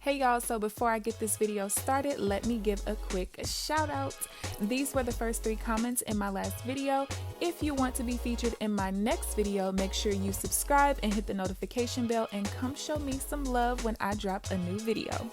Hey y'all, so before I get this video started, let me give a quick shout out. These were the first 3 comments in my last video. If you want to be featured in my next video, make sure you subscribe and hit the notification bell and come show me some love when I drop a new video.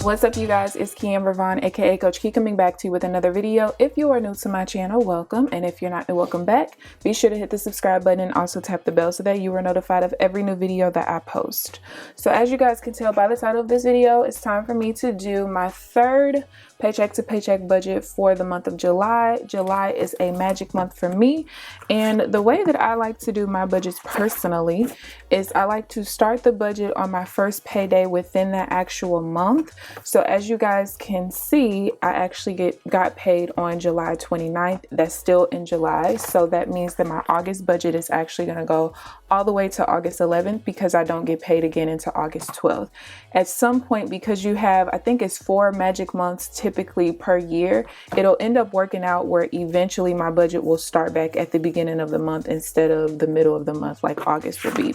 What's up you guys, it's KeAmber Vaughn aka CoachKe coming back to you with another video. If you are new to my channel, welcome, and if you're not new, welcome back. Be sure to hit the subscribe button and also tap the bell so that you are notified of every new video that I post. So as you guys can tell by the title of this video, it's time for me to do my third paycheck to paycheck budget for the month of July. July is a magic month for me, and the way that I like to do my budgets personally is I like to start the budget on my first payday within that actual month. So as you guys can see, I actually got paid on July 29th. That's still in July, so that means that my August budget is actually going to go all the way to August 11th because I don't get paid again until August 12th. At some point, because you have, I think it's 4 magic months typically per year, it'll end up working out where eventually my budget will start back at the beginning of the month instead of the middle of the month like August will be.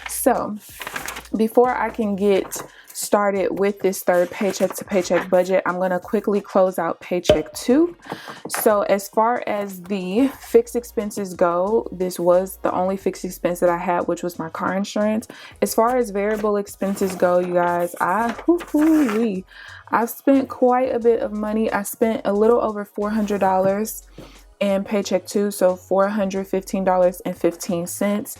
So before I can get started with this third paycheck to paycheck budget, I'm going to quickly close out paycheck 2. So as far as the fixed expenses go, this was the only fixed expense that I had, which was my car insurance. As far as variable expenses go, you guys, I've spent quite a bit of money. I spent a little over $400 in paycheck 2, so $415.15.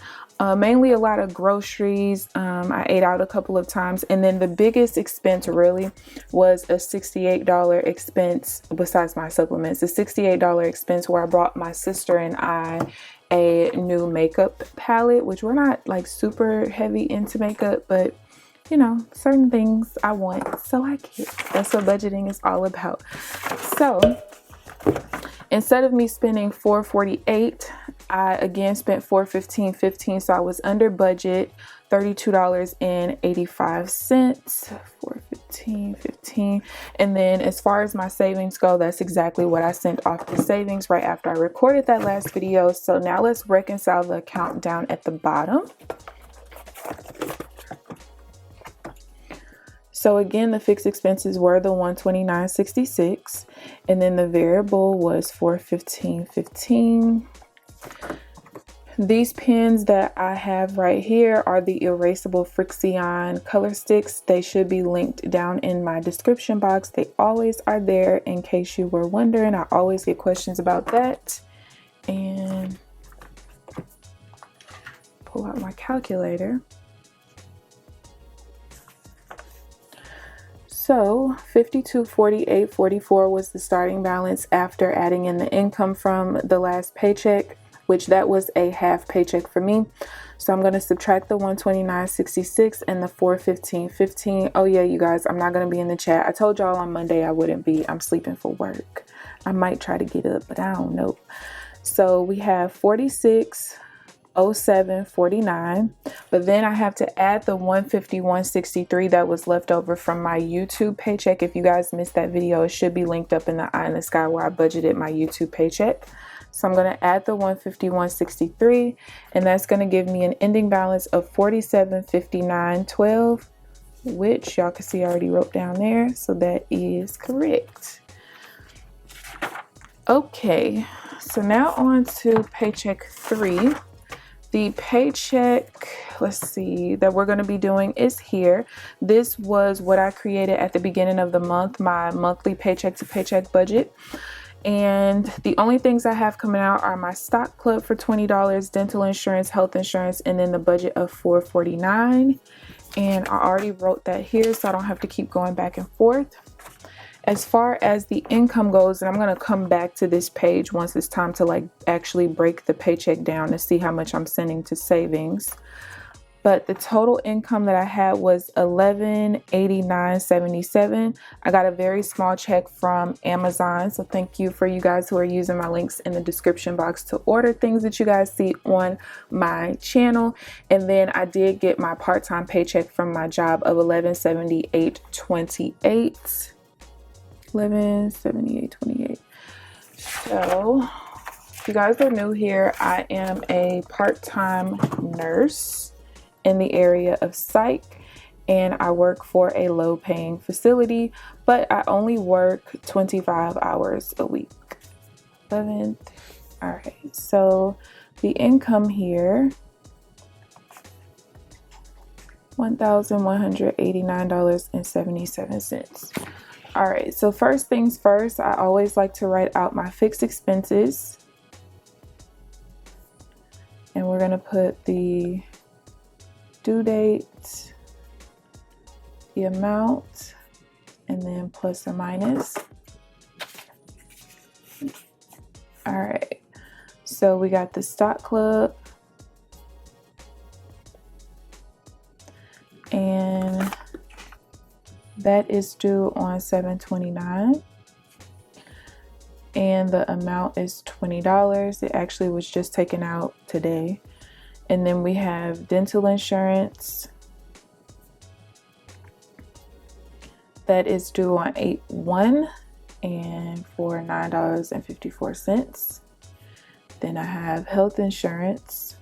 Mainly a lot of groceries. I ate out a couple of times, and then the biggest expense really was a $68 expense besides my supplements. A $68 expense where I brought my sister and I a new makeup palette, which we're not like super heavy into makeup, but you know, certain things I want, so I get. That's what budgeting is all about. So instead of me spending $448, I again spent $415.15, so I was under budget, $32.85, $415.15. And then as far as my savings go, that's exactly what I sent off to savings right after I recorded that last video. So now let's reconcile the account down at the bottom. So again, the fixed expenses were the $129.66, and then the variable was $415.15. These pens that I have right here are the erasable Frixion color sticks. They should be linked down in my description box. They always are there in case you were wondering. I always get questions about that. And pull out my calculator. So $52.48.44 was the starting balance after adding in the income from the last paycheck, which that was a half paycheck for me. So I'm going to subtract the $129.66 and the $415.15. Oh yeah, you guys, I'm not going to be in the chat. I told y'all on Monday I wouldn't be. I'm sleeping for work. I might try to get up, but I don't know. So we have 4607.49, but then I have to add the $151.63 that was left over from my YouTube paycheck. If you guys missed that video, it should be linked up in the eye in the sky where I budgeted my YouTube paycheck. So I'm going to add the $151.63, and that's going to give me an ending balance of $47.59.12, which y'all can see I already wrote down there, so that is correct. Okay, so now on to paycheck 3. The paycheck, let's see, that we're going to be doing is here. This was what I created at the beginning of the month, my monthly paycheck to paycheck budget. And the only things I have coming out are my stock club for $20, dental insurance, health insurance, and then the budget of $449. And I already wrote that here, so I don't have to keep going back and forth. As far as the income goes, and I'm going to come back to this page once it's time to like actually break the paycheck down to see how much I'm sending to savings. But the total income that I had was $1189.77. I got a very small check from Amazon. So thank you for you guys who are using my links in the description box to order things that you guys see on my channel. And then I did get my part-time paycheck from my job of $1178.28. $11.78.28. So if you guys are new here, I am a part-time nurse in the area of psych, and I work for a low-paying facility, but I only work 25 hours a week. 11th. All right, so the income here, $1,189.77. All right, so first things first, I always like to write out my fixed expenses. And we're gonna put the due date, the amount, and then plus or minus. All right, so we got the stock club, and that is due on 7/29, and the amount is $20. It actually was just taken out today. And then we have dental insurance that is due on 8/1 and for $9.54. Then I have health insurance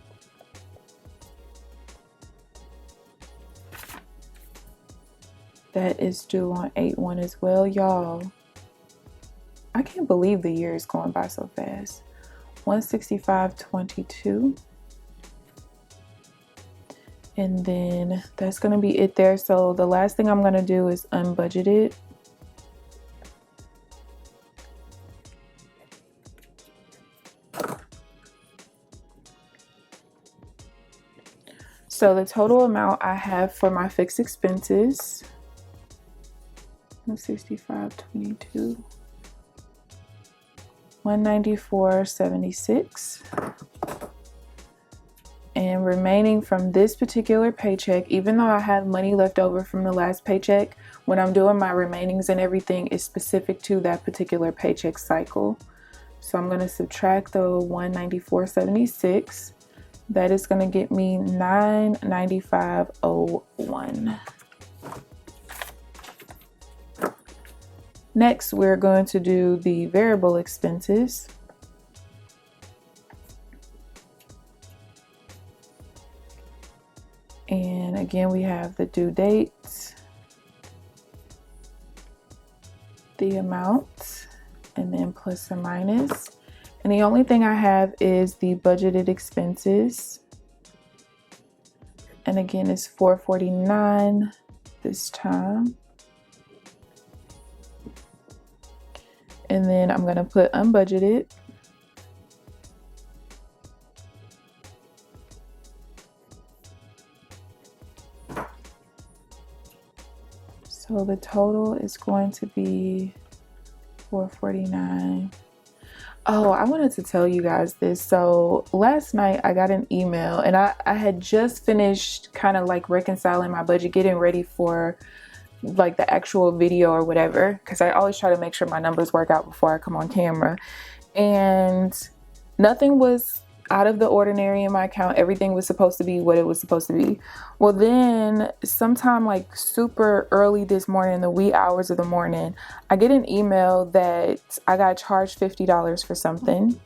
that is due on 8/1 as well. Y'all, I can't believe the year is going by so fast. $165.22. And then that's going to be it there. So the last thing I'm going to do is unbudgeted. So the total amount I have for my fixed expenses, $165.22, $194.76. And remaining from this particular paycheck, even though I have money left over from the last paycheck, when I'm doing my remainings and everything is specific to that particular paycheck cycle. So I'm going to subtract the $194.76. That is going to get me $995.01. Next, we're going to do the variable expenses. And again, we have the due date, the amount, and then plus or minus. And the only thing I have is the budgeted expenses. And again, it's $449 this time. And then I'm going to put unbudgeted. So the total is going to be $449. Oh, I wanted to tell you guys this. So last night I got an email, and I had just finished kind of like reconciling my budget, getting ready for like the actual video or whatever, because I always try to make sure my numbers work out before I come on camera. And nothing was out of the ordinary in my account. Everything was supposed to be what it was supposed to be. Well, then sometime like super early this morning, in the wee hours of the morning, I get an email that I got charged $50 for something.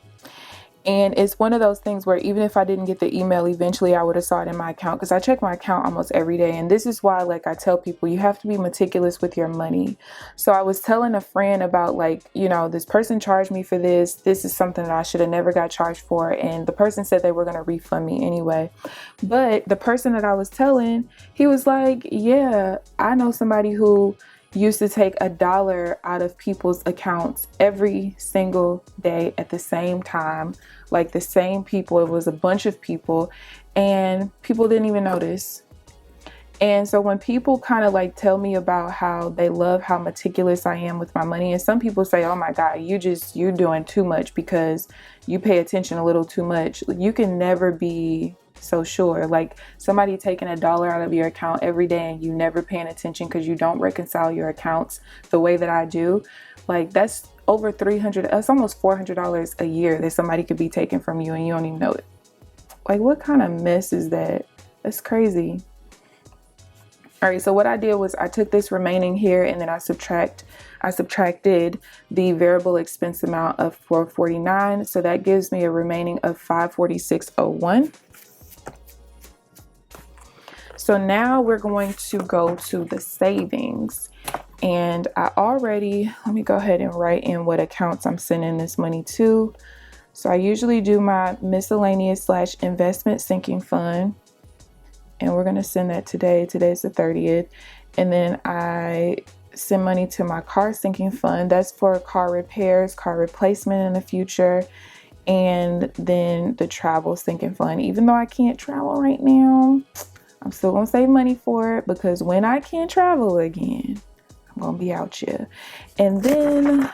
And it's one of those things where even if I didn't get the email, eventually I would have saw it in my account, because I check my account almost every day. And this is why, like, I tell people, you have to be meticulous with your money. So I was telling a friend about, like, you know, this person charged me for this. This is something that I should have never got charged for. And the person said they were going to refund me anyway. But the person that I was telling, he was like, yeah, I know somebody who used to take $1 out of people's accounts every single day at the same time, like the same people. It was a bunch of people, and people didn't even notice. And so when people kind of like tell me about how they love how meticulous I am with my money, and some people say, oh my God, you're doing too much because you pay attention a little too much. You can never be so sure. Like somebody taking $1 out of your account every day and you never paying attention because you don't reconcile your accounts the way that I do. Like that's over $300, that's almost $400 a year that somebody could be taking from you and you don't even know it. Like what kind of mess is that? That's crazy. All right, so what I did was I took this remaining here and then I subtracted the variable expense amount of $449. So that gives me a remaining of $546.01. So now we're going to go to the savings, and let me go ahead and write in what accounts I'm sending this money to. So I usually do my miscellaneous / investment sinking fund, and we're going to send that today. Today's the 30th. And then I send money to my car sinking fund. That's for car repairs, car replacement in the future. And then the travel sinking fund. Even though I can't travel right now, I'm still going to save money for it, because when I can travel again, I'm going to be out here. And then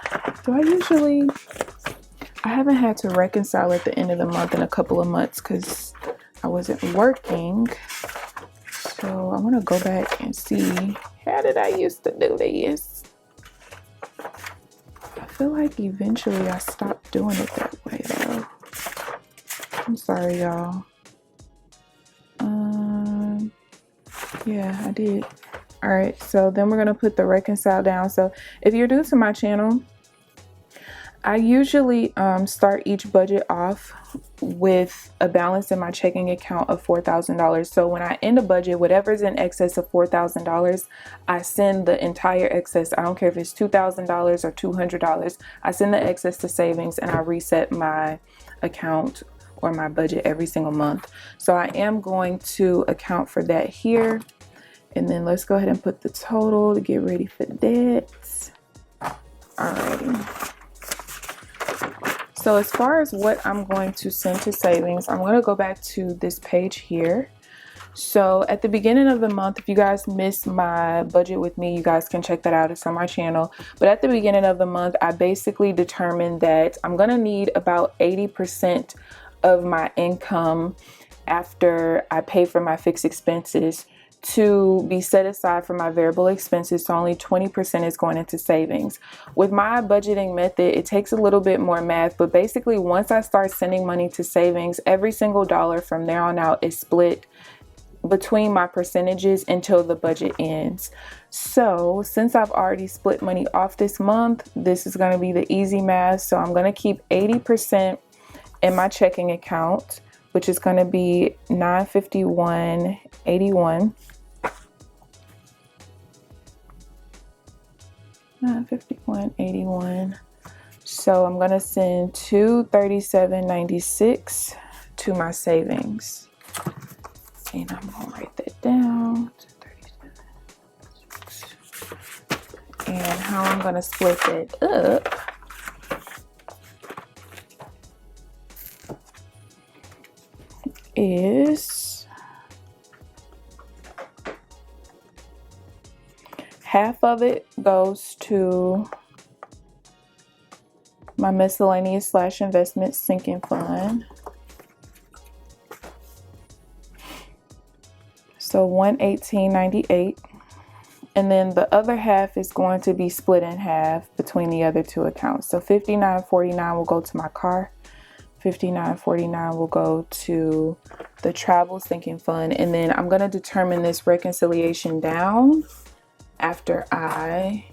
I haven't had to reconcile at the end of the month in a couple of months because I wasn't working. So I'm going to go back and see, how did I used to do this? I feel like eventually I stopped doing it that way though. I'm sorry, y'all. Yeah, I did. All right, so then we're going to put the reconcile down. So if you're new to my channel, I usually start each budget off with a balance in my checking account of $4,000. So when I end a budget, whatever's in excess of $4,000, I send the entire excess. I don't care if it's $2,000 or $200. I send the excess to savings and I reset my account or my budget every single month. So I am going to account for that here. And then let's go ahead and put the total to get ready for that. Alrighty. So as far as what I'm going to send to savings, I'm going to go back to this page here. So at the beginning of the month, if you guys missed my budget with me, you guys can check that out. It's on my channel. But at the beginning of the month, I basically determined that I'm going to need about 80% of my income after I pay for my fixed expenses to be set aside for my variable expenses. So only 20% is going into savings. With my budgeting method, it takes a little bit more math, but basically once I start sending money to savings, every single dollar from there on out is split between my percentages until the budget ends. So since I've already split money off this month, this is going to be the easy math. So I'm going to keep 80% in my checking account, which is going to be $951.81. $951.81. So I'm going to send $237.96 to my savings. And I'm going to write that down. And how I'm going to split that up is half of it goes to my miscellaneous / investment sinking fund. So $118.98. And then the other half is going to be split in half between the other two accounts. So $59.49 will go to my car. $59.49 will go to the travel sinking fund. And then I'm going to determine this reconciliation down after I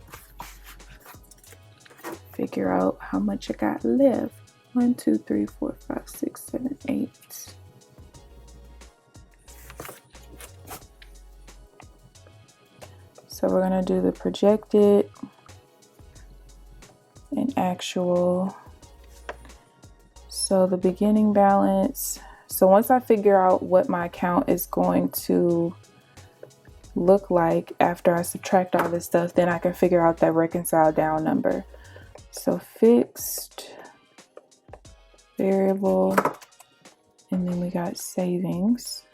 figure out how much I got left. 1, 2, 3, 4, 5, 6, 7, 8. So we're going to do the projected and actual. So the beginning balance. So once I figure out what my account is going to look like after I subtract all this stuff, then I can figure out that reconcile down number. So fixed, variable, and then we got savings.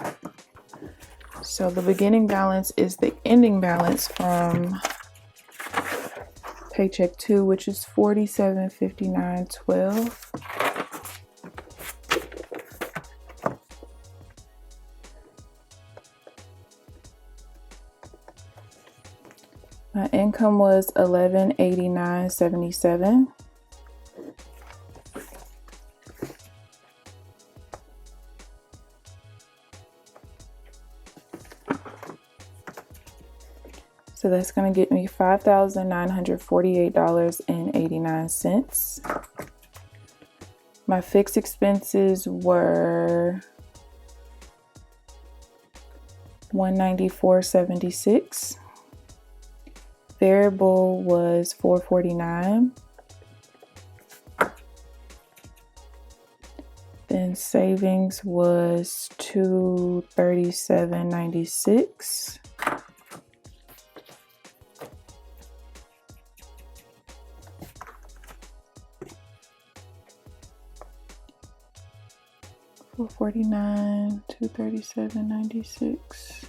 So the beginning balance is the ending balance from Paycheck 2, which is $47.59.12. My income was $1189.77. So that's going to get me $5,948.89. My fixed expenses were $194.76. Variable was $449. Then savings was $237.96. $449, $237.96.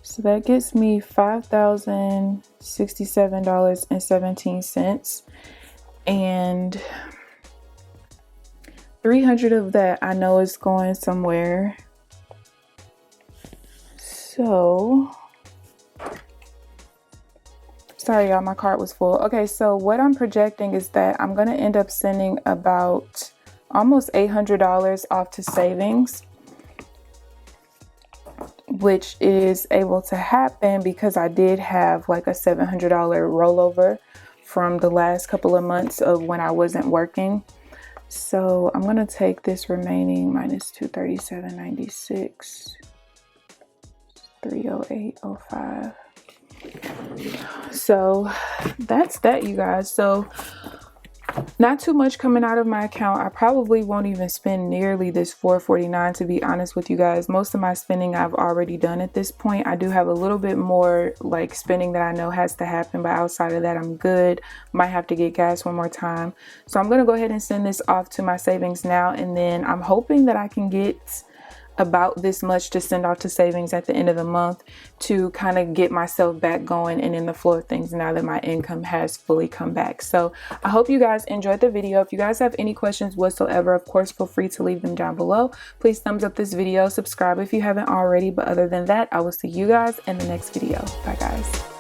So that gets me $5,067.17, and $300 of that I know is going somewhere. So sorry y'all, my cart was full. Okay, so what I'm projecting is that I'm gonna end up sending about almost $800 off to savings, which is able to happen because I did have like a $700 rollover from the last couple of months of when I wasn't working. So I'm gonna take this remaining minus $237.96, $308.05. So that's that, you guys. So not too much coming out of my account. I probably won't even spend nearly this $449, to be honest with you guys. Most of my spending I've already done at this point. I do have a little bit more like spending that I know has to happen, but outside of that I'm good. Might have to get gas one more time. So I'm gonna go ahead and send this off to my savings now, and then I'm hoping that I can get about this much to send off to savings at the end of the month to kind of get myself back going and in the flow of things now that my income has fully come back. So I hope you guys enjoyed the video. If you guys have any questions whatsoever, of course, feel free to leave them down below. Please thumbs up this video, subscribe if you haven't already. But other than that, I will see you guys in the next video. Bye guys.